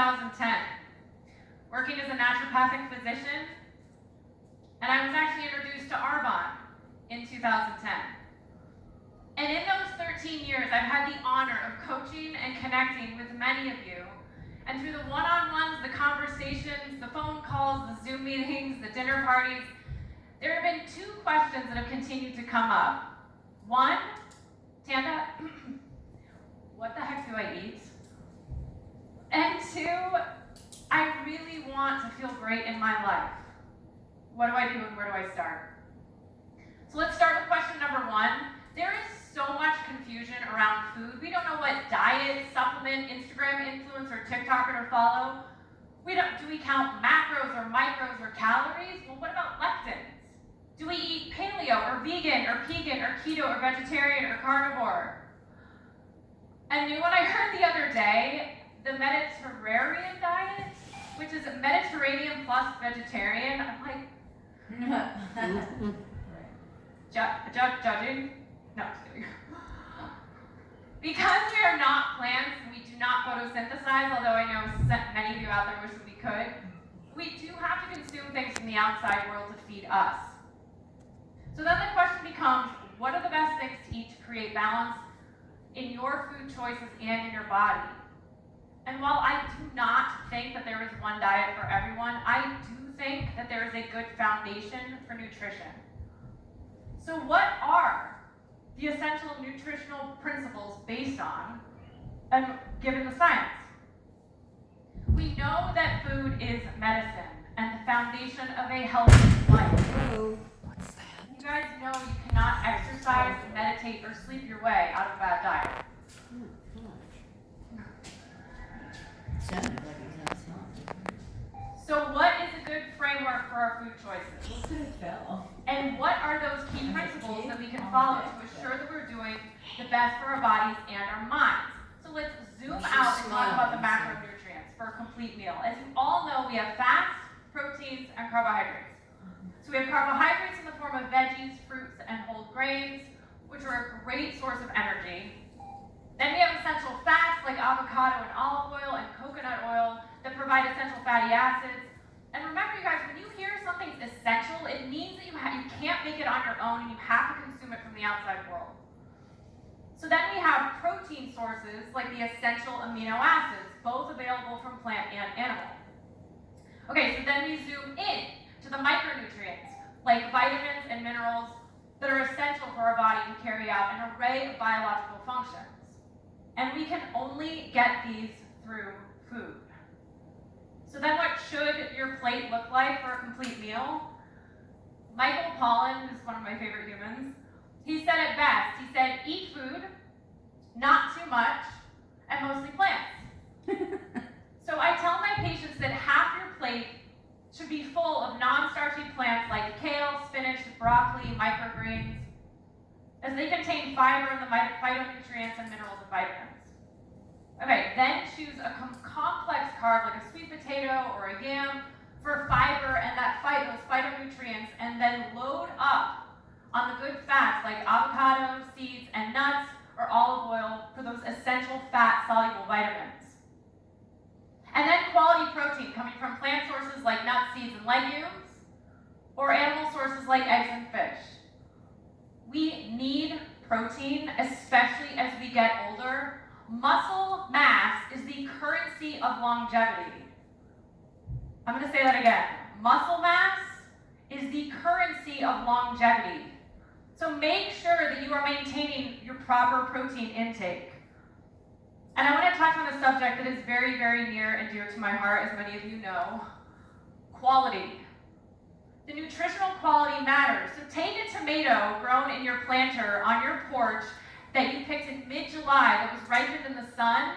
2010, working as a naturopathic physician, and I was actually introduced to Arbonne in 2010. And in those 13 years, I've had the honor of coaching and connecting with many of you. And through the one-on-ones, the conversations, the phone calls, the Zoom meetings, the dinner parties, there have been two questions that have continued to come up. One, Tanda, what the heck do I eat? And two, I really want to feel great in my life. What do I do and where do I start? So let's start with question number one. There is so much confusion around food. We don't know what diet, supplement, Instagram influencer, TikToker to follow. Do we count macros or micros or calories? Well, what about lectins? Do we eat paleo or vegan or keto or vegetarian or carnivore? And you know what I heard the other day? The Mediterranean diet, which is Mediterranean plus vegetarian. I'm like, judging? No, just kidding. Because we are not plants, we do not photosynthesize, although I know many of you out there wish that we could. We do have to consume things from the outside world to feed us. So then the question becomes, what are the best things to eat to create balance in your food choices and in your body? And while I do not think that there is one diet for everyone, I do think that there is a good foundation for nutrition. So what are the essential nutritional principles based on and given the science? We know that food is medicine and the foundation of a healthy life. What's that? You guys know you cannot exercise, meditate, or sleep your way out of a bad diet. Sounded like it was outside. So what is a good framework for our food choices? Look at it fell. And what are those key principles that we can follow to assure that we're doing the best for our bodies and our minds? So let's zoom out and talk about the macronutrients for a complete meal. As you all know, we have fats, proteins, and carbohydrates. So we have carbohydrates in the form of veggies, fruits, and whole grains, which are a great source of energy. Then we have essential fats like avocado and olive oil and coconut oil that provide essential fatty acids. And remember, you guys, when you hear something's essential, it means that you can't make it on your own and you have to consume it from the outside world. So then we have protein sources like the essential amino acids, both available from plant and animal. Okay, so then we zoom in to the micronutrients like vitamins and minerals that are essential for our body to carry out an array of biological functions. And we can only get these through food. So then what should your plate look like for a complete meal? Michael Pollan, who's one of my favorite humans, he said it best. He said, eat food, not too much, and mostly plants. So I tell my patients that half your plate should be full of non-starchy plants like kale, spinach, broccoli, microgreens, as they contain fiber and the phytonutrients and minerals and vitamins. Okay, then choose a complex carb like a sweet potato or a yam for fiber and those phytonutrients, and then load up on the good fats like avocado, seeds, and nuts, or olive oil for those essential fat-soluble vitamins. And then quality protein coming from plant sources like nuts, seeds, and legumes, or animal sources like eggs and fish. We need protein, especially as we get older. Muscle mass is the currency of longevity. I'm going to say that again. Muscle mass is the currency of longevity. So make sure that you are maintaining your proper protein intake. And I want to touch on a subject that is very, very near and dear to my heart, as many of you know. Quality. The nutritional quality matters. So take a tomato grown in your planter on your porch that you picked in mid-July that was ripened in the sun.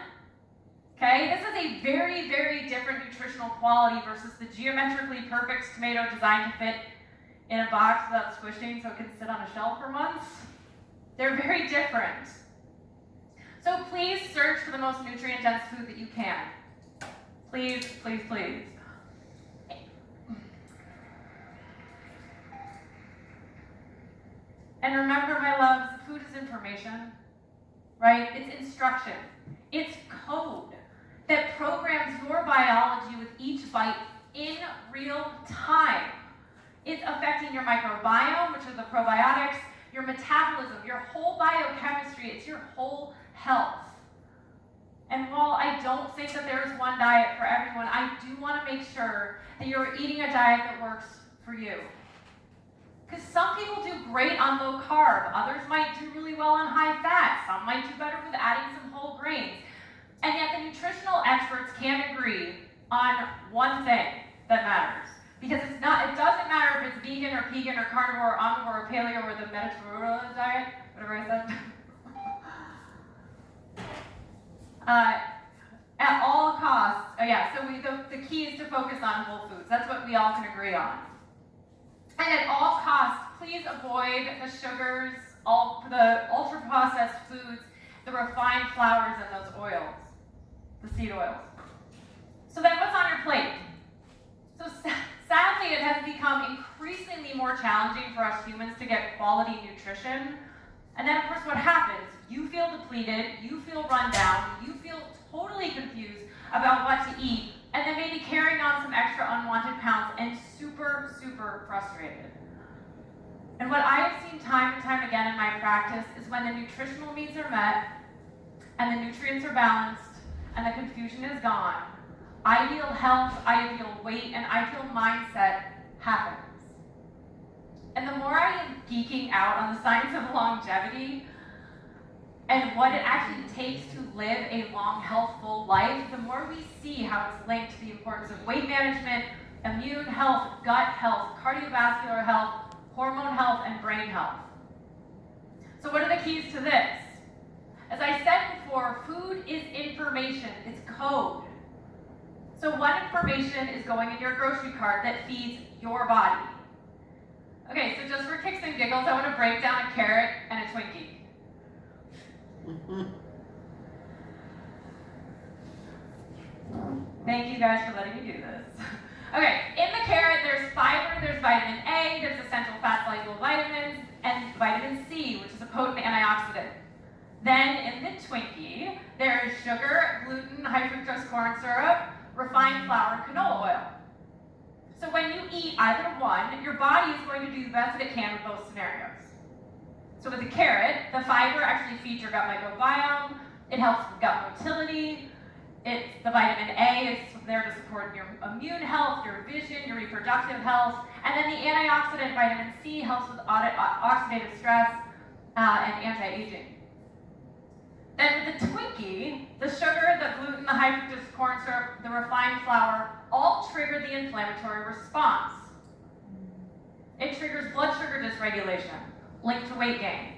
Okay, this is a very, very different nutritional quality versus the geometrically perfect tomato designed to fit in a box without squishing so it can sit on a shelf for months. They're very different. So please search for the most nutrient-dense food that you can. Please, please, please. And remember, my loves, food is information, right? It's instruction. It's code. that programs your biology with each bite in real time. It's affecting your microbiome, which are the probiotics, your metabolism, your whole biochemistry, it's your whole health. And while I don't think that there's one diet for everyone, I do want to make sure that you're eating a diet that works for you. Because some people do great on low carb, others might do really well on high fat, some might do better with adding some whole grains. And yet the nutritional experts can't agree on one thing that matters. Because it doesn't matter if it's vegan or vegan or carnivore or omnivore or paleo or the Mediterranean diet, whatever I said. At all costs, so the key is to focus on whole foods. That's what we all can agree on. And at all costs, please avoid the sugars, the ultra-processed foods, the refined flours, and those oils, the seed oils. So then what's on your plate? So sadly, it has become increasingly more challenging for us humans to get quality nutrition. And then, of course, what happens? You feel depleted, you feel run down, you feel totally confused about what to eat, and then maybe carrying on some extra unwanted pounds and super, super frustrated. And what I have seen time and time again in my practice is when the nutritional needs are met, and the nutrients are balanced, and the confusion is gone, ideal health, ideal weight, and ideal mindset happens. And the more I am geeking out on the science of longevity and what it actually takes to live a long, healthful life, the more we see how it's linked to the importance of weight management, immune health, gut health, cardiovascular health, hormone health, and brain health. So what are the keys to this? As I said before, food is information, it's code. So what information is going in your grocery cart that feeds your body? Okay, so just for kicks and giggles, I want to break down a carrot and a Twinkie. Thank you guys for letting me do this. Okay, in the carrot, there's fiber, there's vitamin A, there's essential fat-soluble vitamins, and vitamin C, which is a potent antioxidant. Then in the Twinkie, there is sugar, gluten, high fructose corn syrup, refined flour, and canola oil. So when you eat either one, your body is going to do the best that it can with both scenarios. So with the carrot, the fiber actually feeds your gut microbiome, it helps with gut motility, the vitamin A is there to support your immune health, your vision, your reproductive health, and then the antioxidant vitamin C helps with oxidative stress and anti-aging. Then with the Twinkie, the sugar, the gluten, the high fructose corn syrup, the refined flour, all trigger the inflammatory response. It triggers blood sugar dysregulation, linked to weight gain.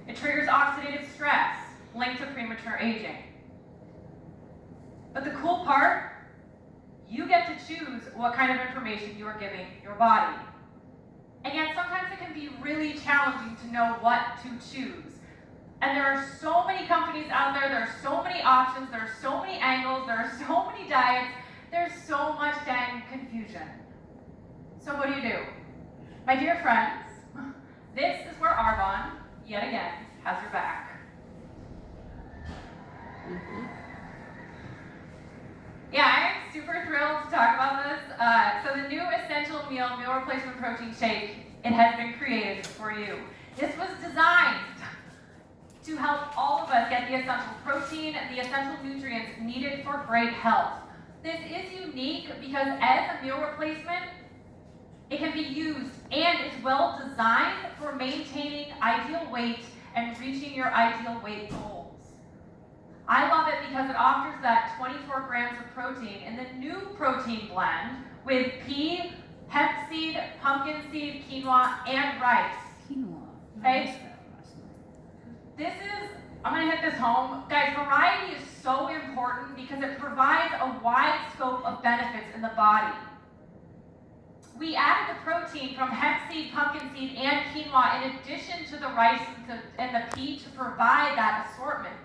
It triggers oxidative stress, linked to premature aging. But the cool part, you get to choose what kind of information you are giving your body. And yet sometimes it can be really challenging to know what to choose. And there are so many companies out there, there are so many options, there are so many angles, there are so many diets, there's so much dang confusion. So what do? My dear friends, this is where Arbonne, yet again, has your back. Yeah, I am super thrilled to talk about this. So the new Essential Meal Replacement Protein Shake, it has been created for you. This was designed to help all of us get the essential protein, the essential nutrients needed for great health. This is unique because as a meal replacement, it can be used and is well designed for maintaining ideal weight and reaching your ideal weight goals. I love it because it offers that 24 grams of protein in the new protein blend with pea, hemp seed, pumpkin seed, quinoa, and rice. Quinoa. Okay? This is, I'm going to hit this home. Guys, variety is so important because it provides a wide scope of benefits in the body. We added the protein from hemp seed, pumpkin seed, and quinoa in addition to the rice and the pea to provide that assortment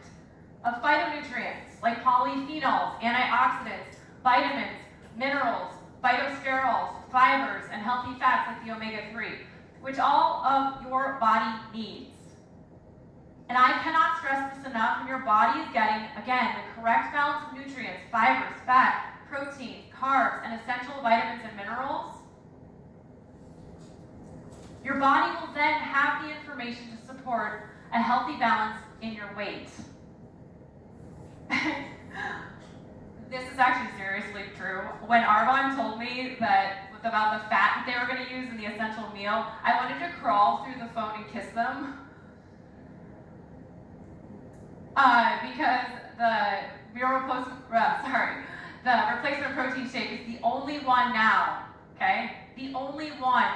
of phytonutrients like polyphenols, antioxidants, vitamins, minerals, phytosterols, fibers, and healthy fats like the omega-3, which all of your body needs. And I cannot stress this enough, when your body is getting, again, the correct balance of nutrients, fibers, fat, protein, carbs, and essential vitamins and minerals, your body will then have the information to support a healthy balance in your weight. This is actually seriously true. When Arbonne told me about the fat that they were going to use in the essential meal, I wanted to crawl through the phone and kiss them. Because the replacement protein shake is the only one now, okay? The only one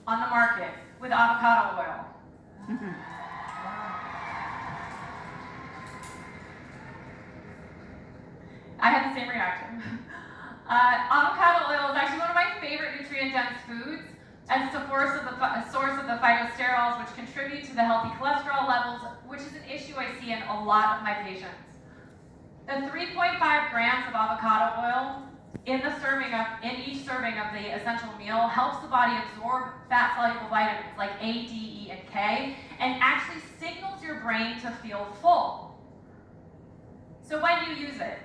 on the market with avocado oil. I had the same reaction. Avocado oil is actually one of my favorite nutrient-dense foods, as it's a source of the phytosterols, which contribute to the healthy cholesterol levels, which is an issue I see in a lot of my patients. The 3.5 grams of avocado oil in each serving of the essential meal helps the body absorb fat-soluble vitamins like A, D, E, and K, and actually signals your brain to feel full. So when you use it,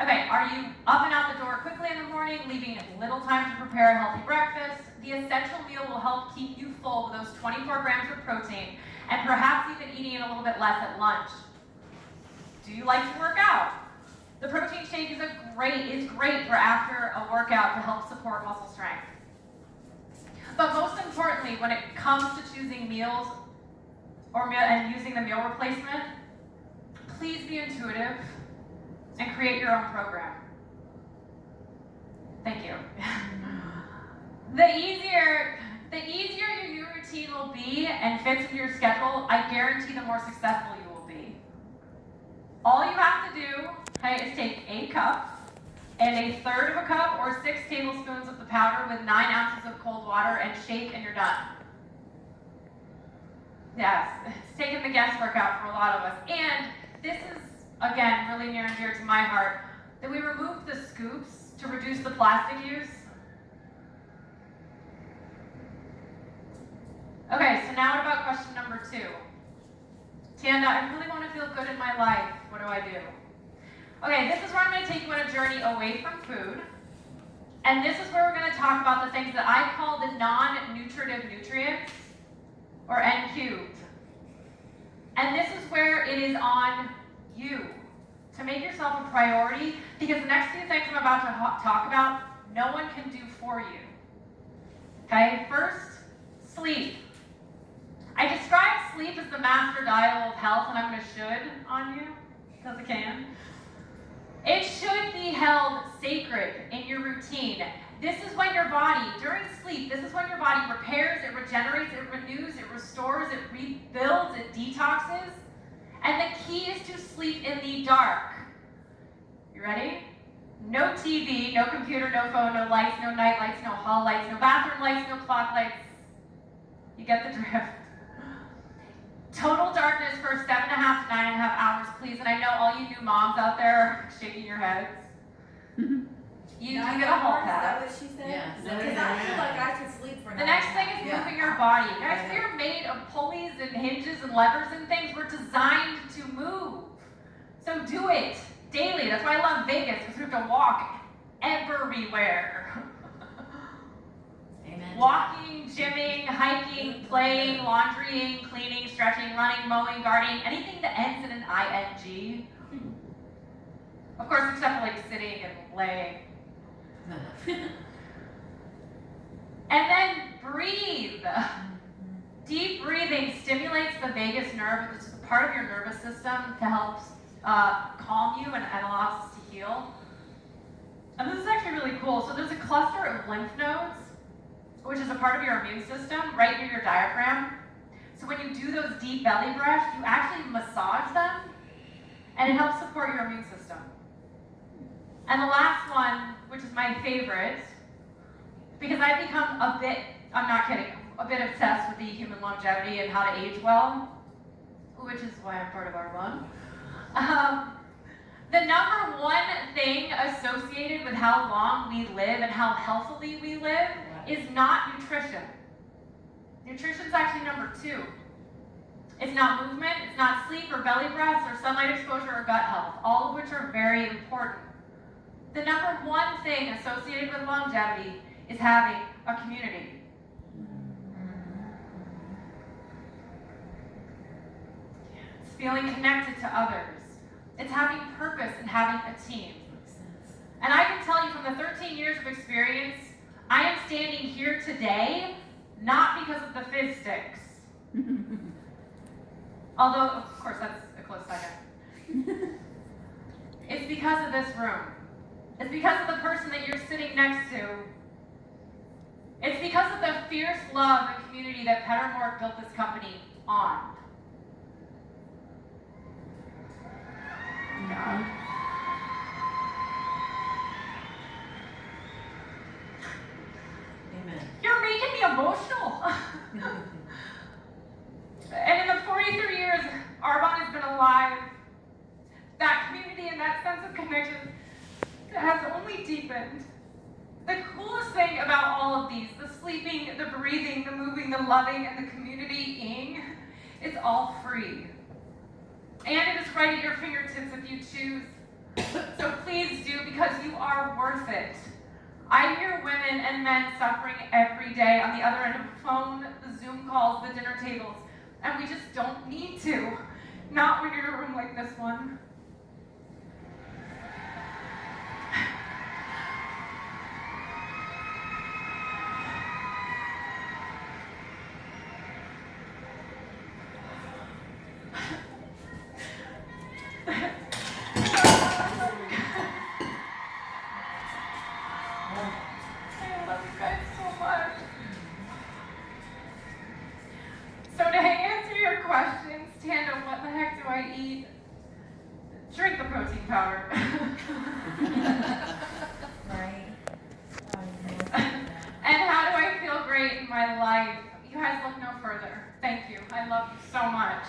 okay, are you up and out the door quickly in the morning, leaving little time to prepare a healthy breakfast? The essential meal will help keep you full with those 24 grams of protein, and perhaps even eating it a little bit less at lunch. Do you like to work out? The protein shake is great for after a workout to help support muscle strength. But most importantly, when it comes to choosing meals and using the meal replacement, please be intuitive and create your own program. Thank you. The easier your new routine will be and fits into your schedule, I guarantee the more successful you will be. All you have to do, is take a cup and a third of a cup or 6 tablespoons of the powder with 9 ounces of cold water and shake, and you're done. Yes, it's taken the guesswork out for a lot of us. And this is, again, really near and dear to my heart, that we remove the scoops to reduce the plastic use. Okay, so now what about question number 2? Tanda, I really want to feel good in my life. What do I do? Okay, this is where I'm going to take you on a journey away from food. And this is where we're going to talk about the things that I call the non-nutritive nutrients, or N cubed. And this is where it is on you to make yourself a priority, because the next few things I'm about to talk about, no one can do for you. Okay, first, sleep. I describe sleep as the master dial of health, and I'm going to should on you, because I can. It should be held sacred in your routine. This is when your body, during sleep, this is when your body repairs, it regenerates, it renews, it restores, it rebuilds, it detoxes. And the key is to sleep in the dark. You ready? No TV, no computer, no phone, no lights, no night lights, no hall lights, no bathroom lights, no clock lights. You get the drift. Total darkness for 7.5 to 9.5 hours, please. And I know all you new moms out there are shaking your heads. You do get a hall pass. Is that what she said? Yeah. Because I feel like I could sleep for 9 The next thing is hours. moving your body. Guys, we are made of pulleys and hinges and levers and things. We're designed to move. So do it daily. That's why I love Vegas, because we have to walk everywhere. Amen. Walking, gymming, hiking, playing, laundrying, cleaning, stretching, running, mowing, gardening, anything that ends in an ing. Of course, except for like sitting and laying. And then breathe. Deep breathing stimulates the vagus nerve, which is a part of your nervous system, to help calm you and allows us to heal. And this is actually really cool. So there's a cluster of lymph nodes, which is a part of your immune system, right near your diaphragm. So when you do those deep belly breaths, you actually massage them, and it helps support your immune system. And the last one, which is my favorite, because I've become a bit obsessed with the human longevity and how to age well, which is why I'm part of our run. The number one thing associated with how long we live and how healthily we live is not nutrition. Nutrition's actually number 2. It's not movement, it's not sleep or belly breaths or sunlight exposure or gut health, all of which are very important. The number one thing associated with longevity is having a community. It's feeling connected to others. It's having purpose and having a team. And I can tell you from the 13 years of experience, I am standing here today not because of the fizz sticks. Although, of course, that's a close second. It's because of this room. It's because of the person that you're sitting next to. It's because of the fierce love and community that Pettermore built this company on. Yeah. Amen. You're making me emotional. And in the 43 years Arbonne has been alive, that community and that sense of connection has only deepened. The coolest thing about all of these, the sleeping, the breathing, the moving, the loving, and the community-ing, it's all free. And it is right at your fingertips if you choose. So please do, because you are worth it. I hear women and men suffering every day on the other end of the phone, the Zoom calls, the dinner tables, and we just don't need to. Not when you're in a room like this one. I love you guys so much. So to answer your questions, Tanda, what the heck do I eat? Drink the protein powder. Right? And how do I feel great in my life? You guys look no further. Thank you. I love you so much.